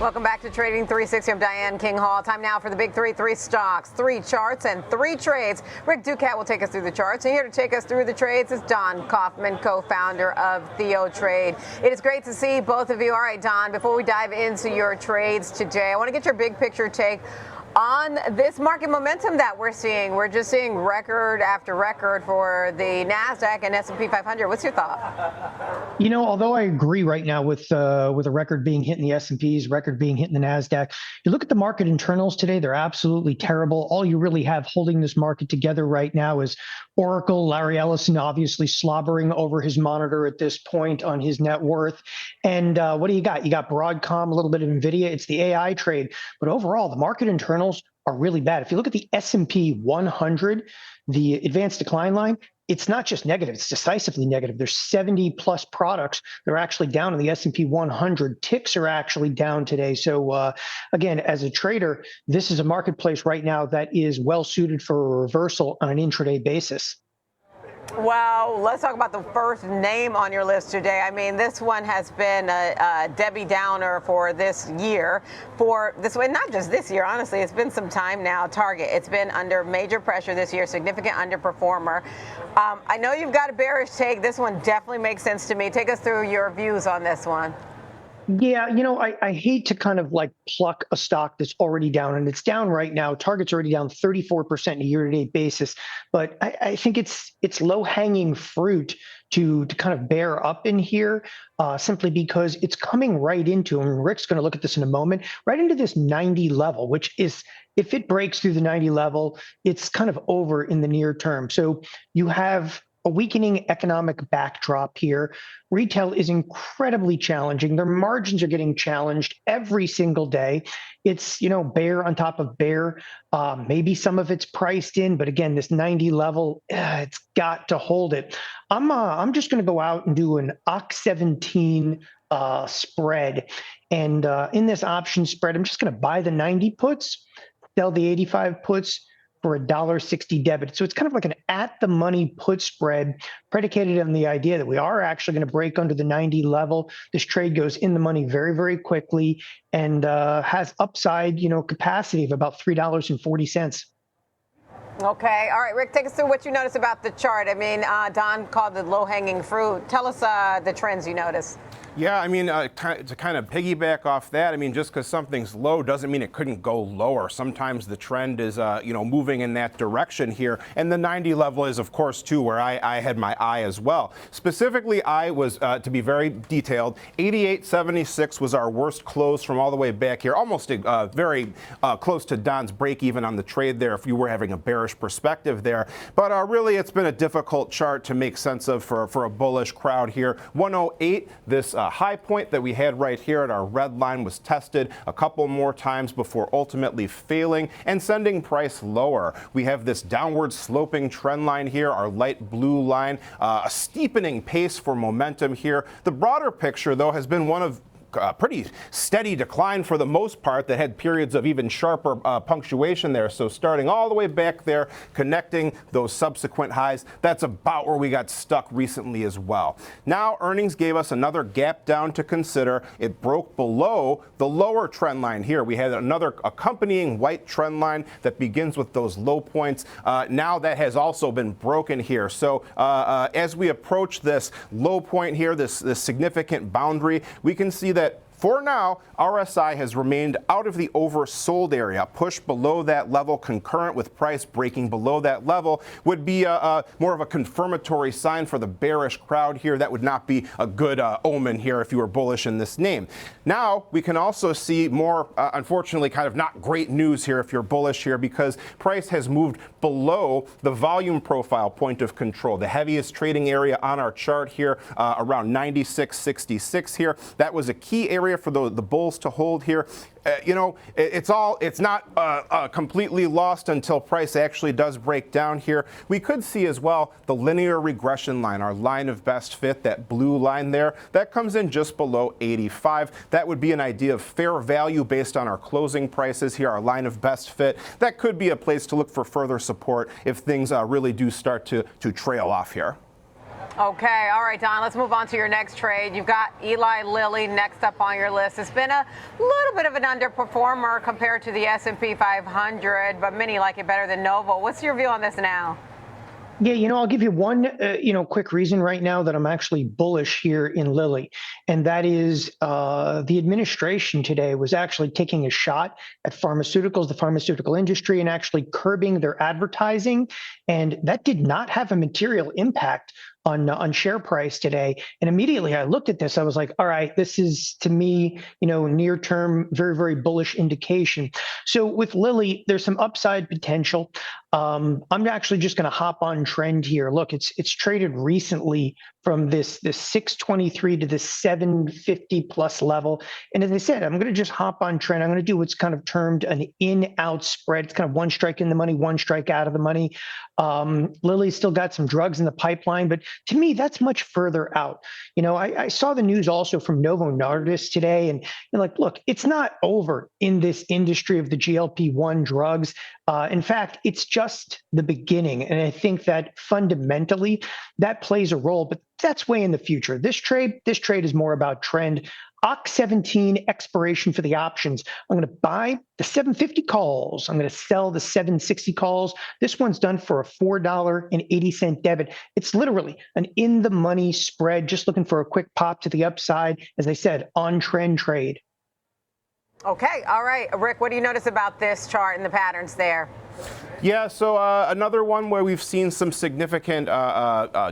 Welcome back to Trading 360. I'm Diane King Hall. Time now for the big three stocks, 3 charts, and 3 trades. Rick Ducat will take us through the charts. And here to take us through the trades is Don Kaufman, co-founder of Theo Trade. It is great to see both of you. All right, Don, before we dive into your trades today, I want to get your big picture take on this market momentum that we're seeing. We're just seeing record after record for the NASDAQ and S&P 500. What's your thought? You know, although I agree right now with a record being hit in the S&Ps, record being hit in the NASDAQ, you look at the market internals today, they're absolutely terrible. All you really have holding this market together right now is Oracle, Larry Ellison obviously slobbering over his monitor at this point on his net worth. And what do you got? You got Broadcom, a little bit of NVIDIA. It's the AI trade. But overall, the market internals are really bad. If you look at the S&P 100, the advanced decline line, it's not just negative, it's decisively negative. There's 70 plus products that are actually down in the S&P 100. Ticks are actually down today. So again, as a trader, this is a marketplace right now that is well suited for a reversal on an intraday basis. Well, let's talk about the first name on your list today. I mean, this one has been a Debbie Downer for this year. For this one, not just this year, honestly, it's been some time now. Target, it's been under major pressure this year, significant underperformer. I know you've got a bearish take. This one definitely makes sense to me. Take us through your views on this one. Yeah, you know, I hate to kind of like pluck a stock that's already down, and it's down right now. Target's already down 34% on a year-to-date basis, but I think it's low-hanging fruit to kind of bear up in here simply because it's coming right into, and Rick's going to look at this in a moment, right into this 90 level, which is, if it breaks through the 90 level, it's kind of over in the near term. So you have a weakening economic backdrop here. Retail is incredibly challenging. Their margins are getting challenged every single day. It's, you know, bear on top of bear. Maybe some of it's priced in, but again, this 90 level, it's got to hold it. I'm just going to go out and do an OX17 spread. And in this option spread, I'm just going to buy the 90 puts, sell the 85 puts, for $1.60 debit. So it's kind of like an at-the-money put spread predicated on the idea that we are actually going to break under the 90 level. This trade goes in the money very, very quickly and has upside, you know, capacity of about $3.40. Okay. All right, Rick, take us through what you notice about the chart. I mean, Don called it low-hanging fruit. Tell us the trends you notice. Yeah, I mean, to kind of piggyback off that, I mean, just because something's low doesn't mean it couldn't go lower. Sometimes the trend is, moving in that direction here. And the 90 level is, of course, too, where I had my eye as well. Specifically, I was, to be very detailed, 88.76 was our worst close from all the way back here, almost very close to Don's break even on the trade there if you were having a bearish perspective there. But really, it's been a difficult chart to make sense of for a bullish crowd here. 108, this high point that we had right here at our red line was tested a couple more times before ultimately failing and sending price lower. We have this downward sloping trend line here, our light blue line, a steepening pace for momentum here. The broader picture, though, has been one of pretty steady decline for the most part that had periods of even sharper punctuation there. So starting all the way back there, connecting those subsequent highs, that's about where we got stuck recently as well. Now earnings gave us another gap down to consider. It broke below the lower trend line here. We had another accompanying white trend line that begins with those low points. Now that has also been broken here. So as we approach this low point here, this significant boundary, we can see that for now, RSI has remained out of the oversold area. Push below that level concurrent with price breaking below that level would be more of a confirmatory sign for the bearish crowd here. That would not be a good omen here if you were bullish in this name. Now, we can also see more, unfortunately, kind of not great news here if you're bullish here, because price has moved below the volume profile point of control, the heaviest trading area on our chart here, around 96.66 here. That was a key area for the bulls to hold here. It's not completely lost until price actually does break down here. We could see as well the linear regression line, our line of best fit, that blue line there, that comes in just below 85. That would be an idea of fair value based on our closing prices here, our line of best fit. That could be a place to look for further support if things really do start to trail off here. Okay, all right, Don, let's move on to your next trade. You've got Eli Lilly next up on your list. It's been a little bit of an underperformer compared to the S&P 500, but many like it better than Novo. What's your view on this now? Yeah, I'll give you one, quick reason right now that I'm actually bullish here in Lilly, and that is the administration today was actually taking a shot at pharmaceuticals, the pharmaceutical industry, and actually curbing their advertising, and that did not have a material impact on share price today. And immediately I looked at this, I was like, all right, this is to me, near term, very, very bullish indication. So with Lilly, there's some upside potential. I'm actually just going to hop on trend here. Look, it's traded recently from this 623 to this 750 plus level. And as I said, I'm going to just hop on trend. I'm going to do what's kind of termed an in-out spread. It's kind of one strike in the money, one strike out of the money. Lilly's still got some drugs in the pipeline, but to me, that's much further out. I saw the news also from Novo Nordisk today, and look, it's not over in this industry of the GLP-1 drugs. In fact, it's just the beginning. And I think that fundamentally that plays a role, but that's way in the future. This trade is more about trend. OC 17 expiration for the options. I'm going to buy the 750 calls. I'm going to sell the 760 calls. This one's done for a $4.80 debit. It's literally an in the money spread, just looking for a quick pop to the upside. As I said, on trend trade. Okay, all right. Rick, what do you notice about this chart and the patterns there? Yeah, so another one where we've seen some significant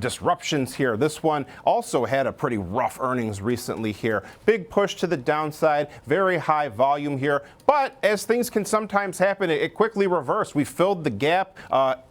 disruptions here. This one also had a pretty rough earnings recently here. Big push to the downside, very high volume here. But as things can sometimes happen, it quickly reversed. We filled the gap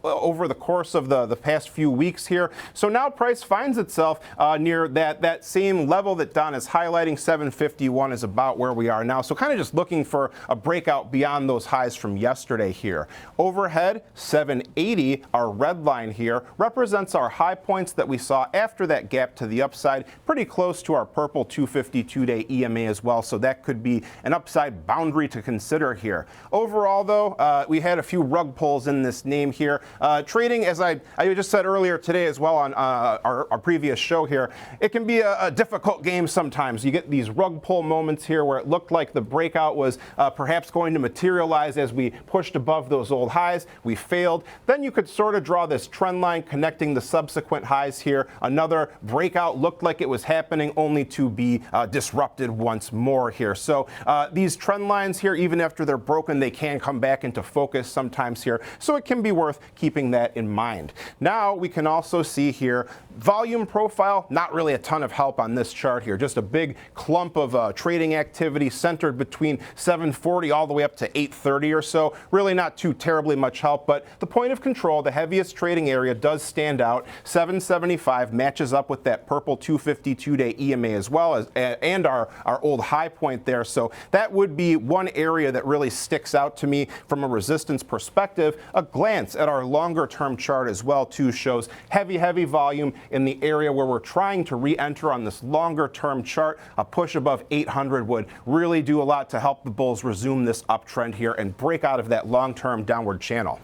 over the course of the past few weeks here. So now price finds itself near that same level that Don is highlighting. 751 is about where we are now. So kind of just looking for a breakout beyond those highs from yesterday here. Overhead, 780, our red line here, represents our high points that we saw after that gap to the upside, pretty close to our purple 252-day EMA as well, so that could be an upside boundary to consider here. Overall, though, we had a few rug pulls in this name here. Trading, as I just said earlier today as well on our previous show here, it can be a difficult game sometimes. You get these rug pull moments here where it looked like the breakout was perhaps going to materialize as we pushed above those old highs. We failed. Then you could sort of draw this trend line connecting the subsequent highs here. Another breakout looked like it was happening, only to be disrupted once more here. So these trend lines here, even after they're broken, they can come back into focus sometimes here. So it can be worth keeping that in mind. Now we can also see here volume profile, not really a ton of help on this chart here. Just a big clump of trading activity centered between 740 all the way up to 830 or so. Really not too terribly much help, but the point of control, the heaviest trading area, does stand out. 775 matches up with that purple 252-day EMA as well as and our old high point there. So that would be one area that really sticks out to me from a resistance perspective. A glance at our longer term chart as well too shows heavy volume in the area where we're trying to re-enter on this longer term chart. A push above 800 would really do a lot to help the bulls resume this uptrend here and break out of that long-term downward channel.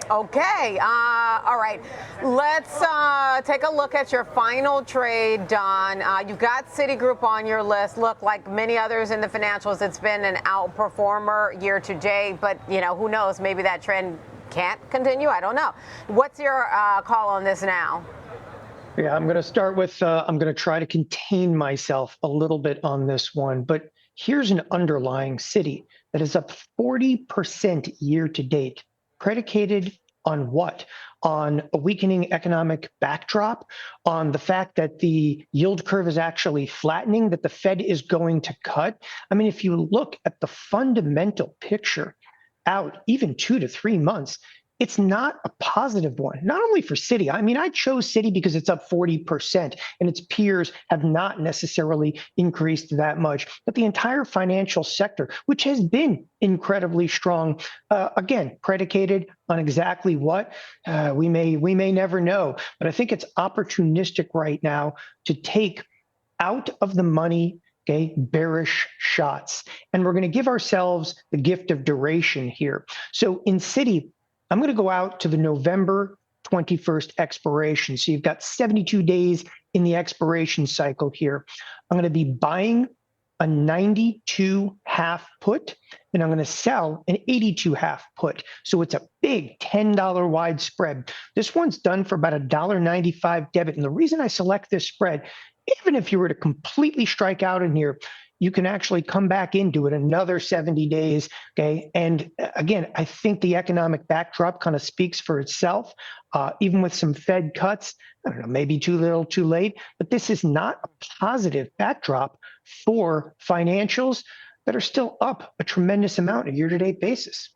Okay, all right. Let's take a look at your final trade, Don. You've got Citigroup on your list. Look, like many others in the financials, it's been an outperformer year to date, but who knows? Maybe that trend can't continue. I don't know. What's your call on this now? Yeah, I'm going to start with, I'm going to try to contain myself a little bit on this one, but here's an underlying Citi that is up 40% year to date. Predicated on what? On a weakening economic backdrop, on the fact that the yield curve is actually flattening, that the Fed is going to cut. I mean, if you look at the fundamental picture out even 2 to 3 months, it's not a positive one, not only for Citi. I mean, I chose Citi because it's up 40% and its peers have not necessarily increased that much. But the entire financial sector, which has been incredibly strong, again, predicated on exactly what we may never know. But I think it's opportunistic right now to take out of the money bearish shots. And we're going to give ourselves the gift of duration here. So in Citi, I'm going to go out to the November 21st expiration. So you've got 72 days in the expiration cycle here. I'm going to be buying a 92 half put, and I'm going to sell an 82 half put. So it's a big $10 wide spread. This one's done for about $1.95 debit. And the reason I select this spread, even if you were to completely strike out in here, you can actually come back into it another 70 days. Okay. And again, I think the economic backdrop kind of speaks for itself, even with some Fed cuts. I don't know, maybe too little, too late, but this is not a positive backdrop for financials that are still up a tremendous amount on a year-to-date basis.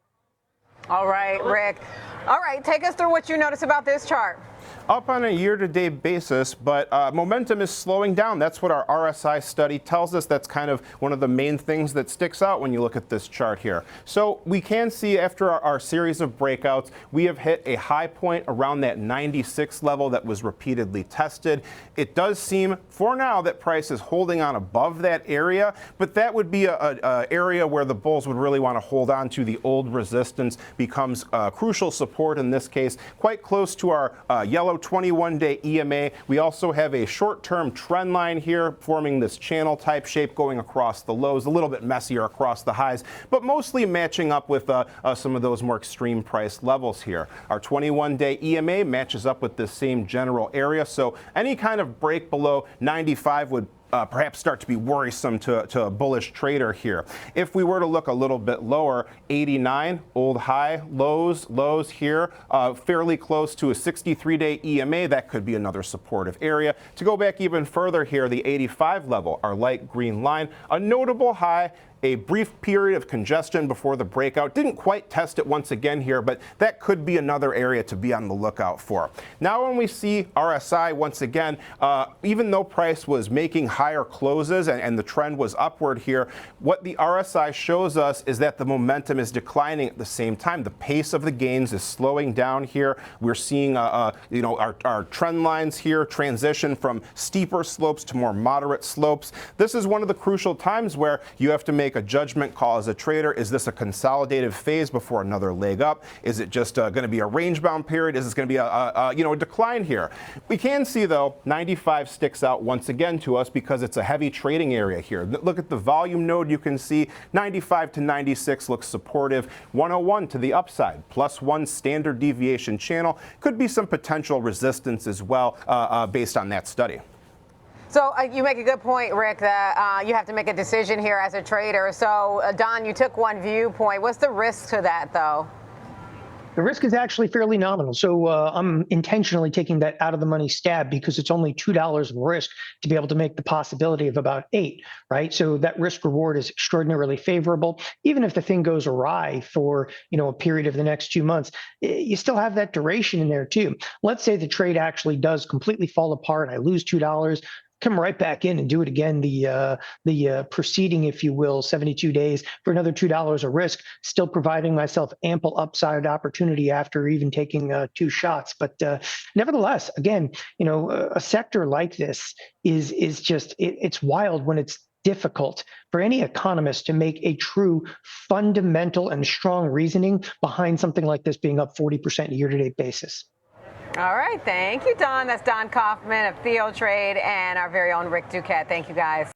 All right, Rick. All right, take us through what you notice about this chart. Up on a year-to-date basis, but momentum is slowing down. That's what our RSI study tells us. That's kind of one of the main things that sticks out when you look at this chart here. So we can see after our series of breakouts, we have hit a high point around that 96 level that was repeatedly tested. It does seem for now that price is holding on above that area, but that would be a area where the bulls would really want to hold on to. The old resistance becomes crucial support in this case, quite close to our yellow 21-day EMA. We also have a short-term trend line here forming this channel type shape going across the lows, a little bit messier across the highs, but mostly matching up with some of those more extreme price levels here. Our 21-day EMA matches up with this same general area, so any kind of break below 95 would perhaps start to be worrisome to a bullish trader here. If we were to look a little bit lower, 89, old high, lows here, fairly close to a 63-day EMA, that could be another supportive area. To go back even further here, the 85 level, our light green line, a notable high, a brief period of congestion before the breakout. Didn't quite test it once again here, but that could be another area to be on the lookout for. Now when we see RSI once again, even though price was making higher closes and the trend was upward here, what the RSI shows us is that the momentum is declining at the same time. The pace of the gains is slowing down here. We're seeing our trend lines here transition from steeper slopes to more moderate slopes. This is one of the crucial times where you have to make a judgment call as a trader. Is this a consolidative phase before another leg up? Is it just going to be a range-bound period? Is this going to be a decline here? We can see, though, 95 sticks out once again to us because it's a heavy trading area here. Look at the volume node. You can see 95 to 96 looks supportive. 101 to the upside, +1 standard deviation channel. Could be some potential resistance as well based on that study. So you make a good point, Rick, that you have to make a decision here as a trader. So, Don, you took one viewpoint. What's the risk to that, though? The risk is actually fairly nominal. So I'm intentionally taking that out of the money stab because it's only $2 of risk to be able to make the possibility of about 8, right? So that risk reward is extraordinarily favorable. Even if the thing goes awry for, a period of the next 2 months, you still have that duration in there too. Let's say the trade actually does completely fall apart. I lose $2. Come right back in and do it again, the preceding, if you will, 72 days for another $2 of risk, still providing myself ample upside opportunity after even taking 2 shots. But nevertheless, again, a sector like this is just, it's wild when it's difficult for any economist to make a true fundamental and strong reasoning behind something like this being up 40% a year-to-date basis. All right. Thank you, Don. That's Don Kaufman of Theo Trade and our very own Rick Ducat. Thank you, guys.